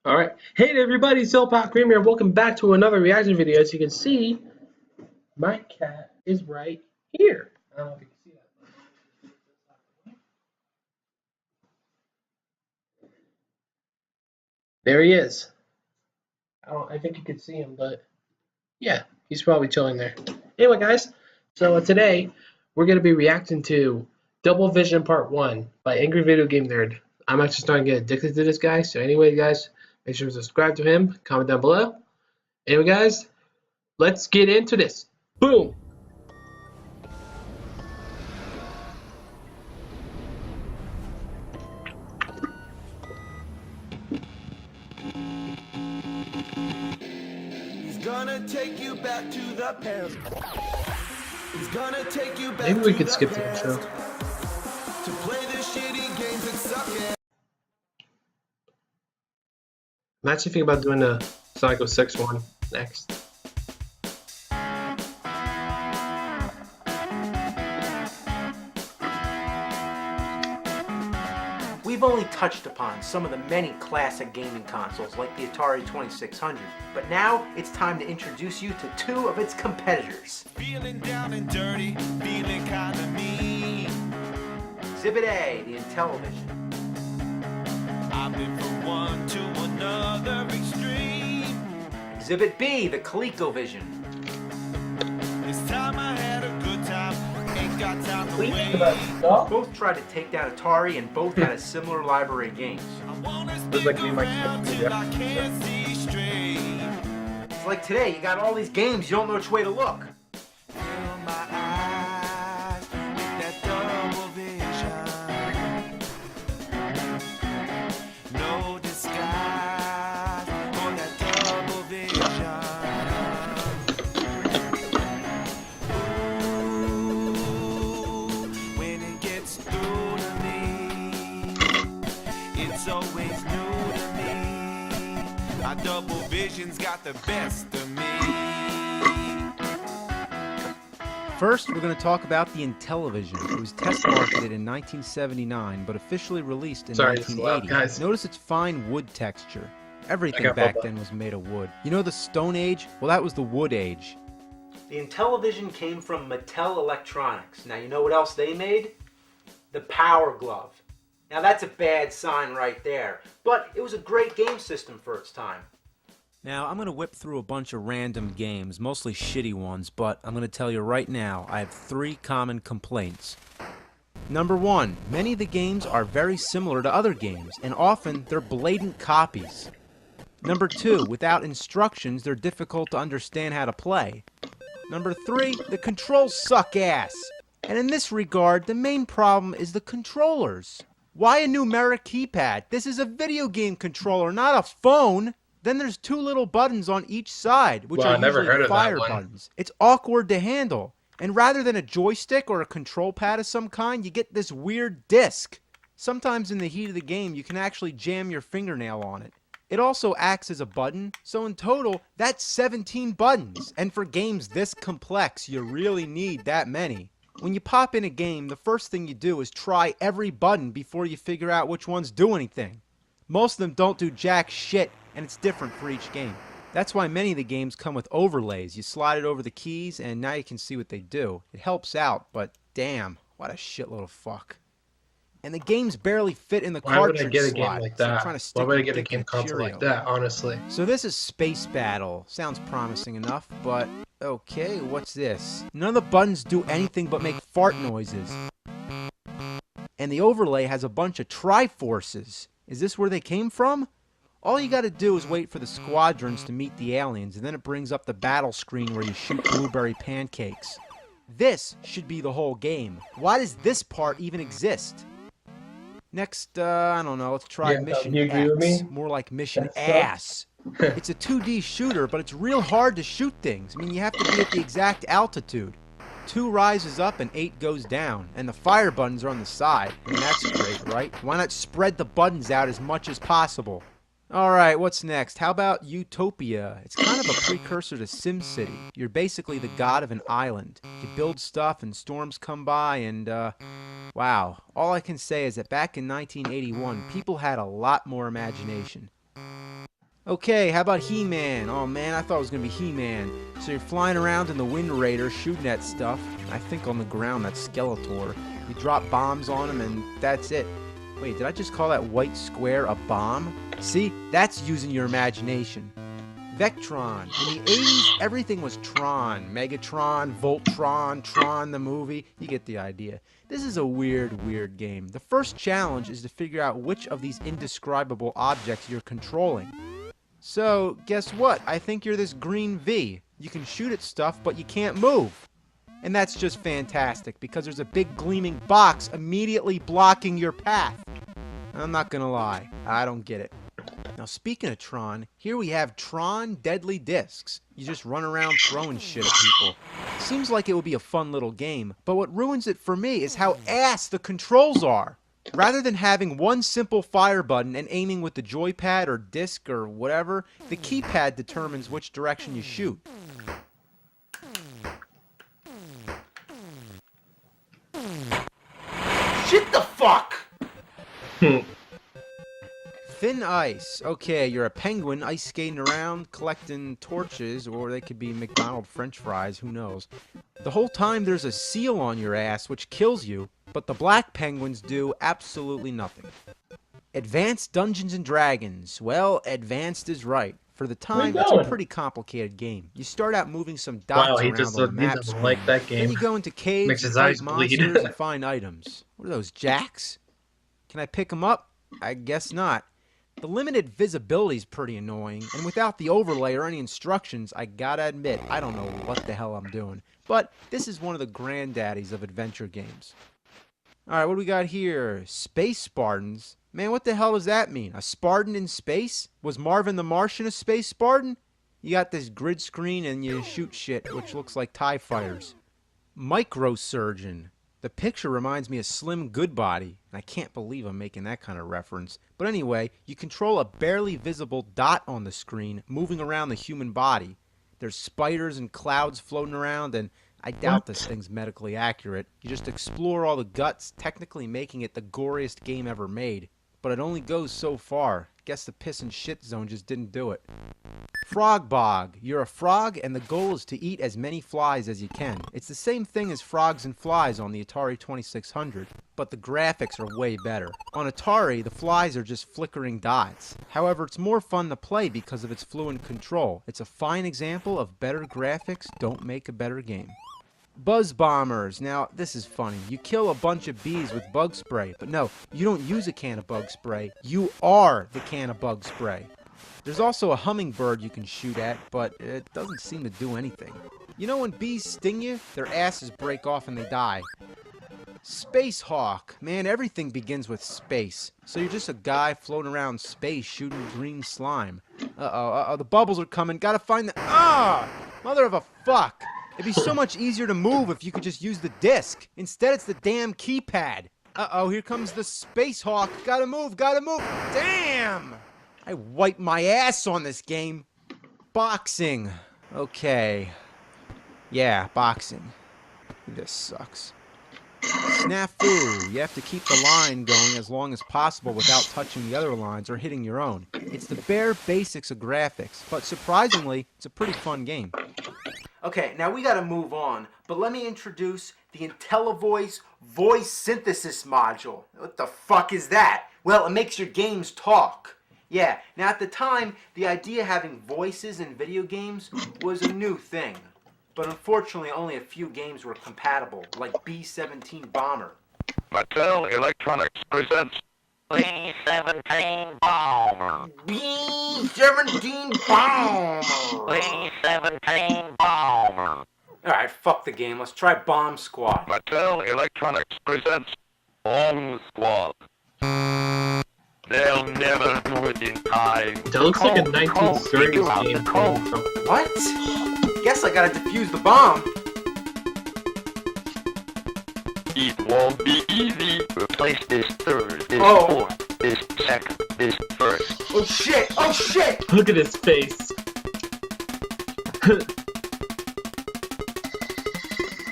All right. Hey there, everybody. Silpot Creamer. Welcome back to another reaction video. As you can see, my cat is right here. I don't know if you can see that. There he is. I think you can see him, but yeah, he's probably chilling there. Anyway, guys, so today we're going to be reacting to Double Vision Part 1 by Angry Video Game Nerd. I'm actually starting to get addicted to this guy. So anyway, guys, make sure to subscribe to him. Comment down below. Anyway, guys, let's get into this. Boom. Gonna take you back to the past. He's gonna take you back Maybe we to could the skip the past intro. to play the shitty games that suck at. I'm actually thinking about doing the Psycho 6 one next. We've only touched upon some of the many classic gaming consoles like the Atari 2600, but now it's time to introduce you to two of its competitors. Feeling down and dirty, feeling kinda mean. Exhibit A, the Intellivision. I've been from one to another extreme. Exhibit B, the ColecoVision. This time I had a good time, ain't got time to wait. Both tried to take down Atari and both had a similar library of games. I wanna Looks stick like me, Mike. around till I can't see straight. It's like today, you got all these games, you don't know which way to look. Fill my eyes with that double vision. No disguise for that double vision. Ooh, when it gets through to me, it's always new to me. My double vision's got the best of me. First, we're going to talk about the Intellivision. It was test marketed in 1979, but officially released in Sorry, it's loud, 1980. guys. Notice its fine wood texture. Everything got back Bubba. then was made of wood. You know the Stone Age? Well, that was the Wood Age. The Intellivision came from Mattel Electronics. Now you know what else they made? The Power Glove. Now that's a bad sign right there, but it was a great game system for its time. Now, I'm going to whip through a bunch of random games, mostly shitty ones, but I'm going to tell you right now, I have 3 common complaints. Number 1, many of the games are very similar to other games, and often they're blatant copies. Number 2, without instructions, they're difficult to understand how to play. Number 3, the controls suck ass. And in this regard, the main problem is the controllers. Why a numeric keypad? This is a video game controller, not a phone. Then there's 2 little buttons on each side, which Wow, I are never usually heard of that fire one. buttons. It's awkward to handle. And rather than a joystick or a control pad of some kind, you get this weird disc. Sometimes in the heat of the game, you can actually jam your fingernail on it. It also acts as a button, so in total, that's 17 buttons. And for games this complex, you really need that many. When you pop in a game, the first thing you do is try every button before you figure out which ones do anything. Most of them don't do jack shit, and it's different for each game. That's why many of the games come with overlays. You slide it over the keys, and now you can see what they do. It helps out, but damn, what a shitload of fuck. And the games barely fit in the Why would I cartridge get a slot. game like It's like that? trying to Why stick would I your get a dick in game console like Cheerio. that, honestly? So this is Space Battle. Sounds promising enough, but okay, what's this? None of the buttons do anything but make fart noises. And the overlay has a bunch of Triforces. Is this where they came from? All you gotta do is wait for the squadrons to meet the aliens, and then it brings up the battle screen where you shoot blueberry pancakes. This should be the whole game. Why does this part even exist? Next, I don't know, let's try Yeah, Mission do you agree with X. me? More like Mission That sucks. Ass. It's a 2D shooter, but it's real hard to shoot things. I mean, you have to be at the exact altitude. 2 rises up and 8 goes down, and the fire buttons are on the side. I mean, that's great, right? Why not spread the buttons out as much as possible? Alright, what's next? How about Utopia? It's kind of a precursor to SimCity. You're basically the god of an island. You build stuff and storms come by and, wow. All I can say is that back in 1981, people had a lot more imagination. Okay, how about He-Man? Oh man, I thought it was gonna be He-Man. So you're flying around in the Wind Raider shooting at stuff. I think on the ground that's Skeletor. You drop bombs on him and that's it. Wait, did I just call that white square a bomb? See, that's using your imagination. Vectron. In the 80s, everything was Tron. Megatron, Voltron, Tron the movie. You get the idea. This is a weird game. The first challenge is to figure out which of these indescribable objects you're controlling. So, guess what? I think you're this green V. You can shoot at stuff, but you can't move. And that's just fantastic, because there's a big gleaming box immediately blocking your path. I'm not gonna lie, I don't get it. Now, speaking of Tron, here we have Tron Deadly Discs. You just run around throwing shit at people. Seems like it would be a fun little game, but what ruins it for me is how ass the controls are. Rather than having one simple fire button and aiming with the joypad or disc or whatever, the keypad determines which direction you shoot. Shit the fuck! Thin Ice. Okay, you're a penguin ice skating around collecting torches, or they could be McDonald's French fries, who knows. The whole time there's a seal on your ass which kills you, but the black penguins do absolutely nothing. Advanced Dungeons and Dragons. Well, advanced is right. For the time, it's a pretty complicated game. You start out moving some dots around on the map doesn't screen. like that game. Then you go into caves, Makes his fight eyes bleed. monsters, and find items. What are those, jacks? Can I pick them up? I guess not. The limited visibility is pretty annoying, and without the overlay or any instructions, I gotta admit, I don't know what the hell I'm doing. But this is one of the granddaddies of adventure games. Alright, what do we got here? Space Spartans? Man, what the hell does that mean? A Spartan in space? Was Marvin the Martian a space Spartan? You got this grid screen and you shoot shit, which looks like TIE fighters. Microsurgeon. The picture reminds me of Slim Goodbody, and I can't believe I'm making that kind of reference. But anyway, you control a barely visible dot on the screen moving around the human body. There's spiders and clouds floating around, and I doubt this thing's medically accurate. You just explore all the guts, technically making it the goriest game ever made. But it only goes so far. Guess the piss and shit zone just didn't do it. Frog Bog. You're a frog, and the goal is to eat as many flies as you can. It's the same thing as Frogs and Flies on the Atari 2600, but the graphics are way better. On Atari, the flies are just flickering dots. However, it's more fun to play because of its fluent control. It's a fine example of better graphics don't make a better game. Buzz Bombers. Now, this is funny. You kill a bunch of bees with bug spray, but no, you don't use a can of bug spray. You are the can of bug spray. There's also a hummingbird you can shoot at, but it doesn't seem to do anything. You know when bees sting you, their asses break off and they die. Space Hawk. Man, everything begins with space. So you're just a guy floating around space shooting green slime. Uh-oh, the bubbles are coming. Gotta find the... Mother of a fuck! It'd be so much easier to move if you could just use the disc. Instead, it's the damn keypad. Uh-oh, here comes the Space Hawk. Gotta move, gotta move. Damn! I wiped my ass on this game. Boxing. Okay. Yeah, boxing. This sucks. Snafu. You have to keep the line going as long as possible without touching the other lines or hitting your own. It's the bare basics of graphics, but surprisingly, it's a pretty fun game. Okay, now we gotta move on, but let me introduce the Intellivoice voice synthesis module. What the fuck is that? Well, it makes your games talk. Yeah, now at the time, the idea of having voices in video games was a new thing. But unfortunately, only a few games were compatible, like B-17 Bomber. Mattel Electronics presents B-17 Bomber. B-17 Bomber! B-17 Bomber. Alright, fuck the game. Let's try Bomb Squad. Mattel Electronics presents Bomb Squad. They'll never do it in time. That looks like a 1930s game. What? Guess I gotta defuse the bomb. It won't be easy. Replace this third, this Oh. fourth, this second, this first. Oh shit! Oh shit! Look at his face.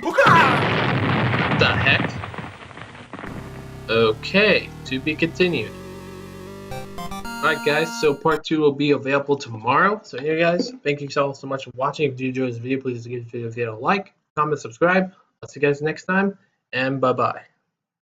Hooka! The heck? Okay, to be continued. Alright guys, so part 2 will be available tomorrow. So anyway guys, thank you all so much for watching. If you enjoyed this video, please give this video a like, comment, subscribe. I'll see you guys next time, and bye-bye.